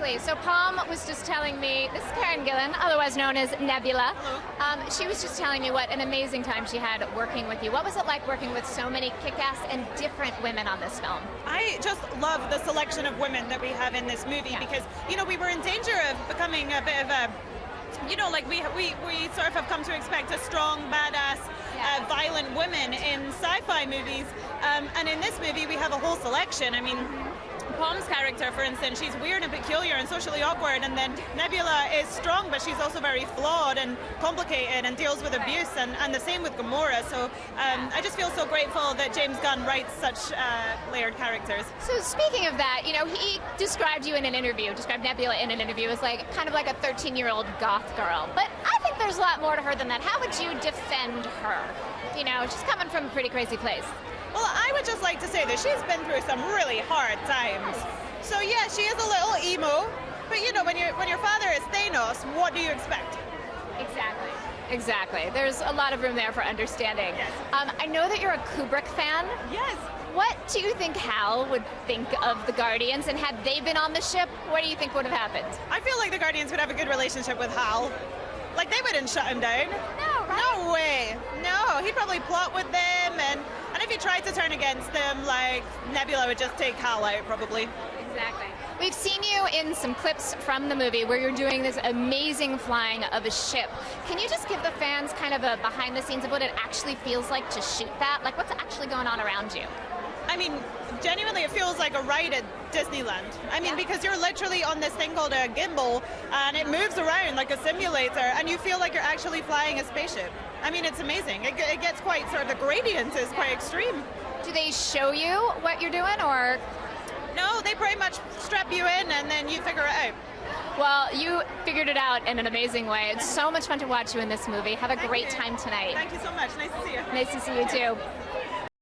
Exactly. So Palm was just telling me, this is Karen Gillan, otherwise known as Nebula. Hello. She was just telling me what an amazing time she had working with you. What was it like working with so many kick-ass and different women on this film? I just love the selection of women that we have in this movie because, you know, we were in danger of becoming a bit of a, you know, like we sort of have come to expect a strong, badass, violent women in sci-fi movies. And in this movie, we have a whole selection. I mean, Palm's character, for instance, she's weird and peculiar and socially awkward, and then Nebula is strong, but she's also very flawed and complicated and deals with abuse, and the same with Gamora. So I just feel so grateful that James Gunn writes such layered characters. So speaking of that, you know, he described you in an interview, described Nebula in an interview as like kind of like a 13-year-old goth girl. But I think there's a lot more to her than that. How would you defend her? You know, she's coming from a pretty crazy place. Well, I would just like to say that she's been through some really hard times. So yeah, she is a little emo, but you know, when your father is Thanos, what do you expect? Exactly. Exactly. There's a lot of room there for understanding. Yes. I know that you're a Kubrick fan. Yes. What do you think Hal would think of the Guardians, and had they been on the ship, what do you think would have happened? I feel like the Guardians would have a good relationship with Hal. Like, they wouldn't shut him down. No, right? No way. No, he'd probably plot with them, and if he tried to turn against them, like, Nebula would just take Hal out, probably. Exactly. We've seen you in some clips from the movie where you're doing this amazing flying of a ship. Can you just give the fans kind of a behind the scenes of what it actually feels like to shoot that? Like, what's actually going on around you? I mean, genuinely, it feels like a ride at Disneyland. I mean, because you're literally on this thing called a gimbal, and it moves around like a simulator, and you feel like you're actually flying a spaceship. I mean, it's amazing. It gets quite, sort of, the gradient is quite extreme. Do they show you what you're doing, or? No, they pretty much strap you in, and then you figure it out. Well, you figured it out in an amazing way. It's so much fun to watch you in this movie. Have a great time tonight. Thank you so much. Nice to see you. Nice to see you, too.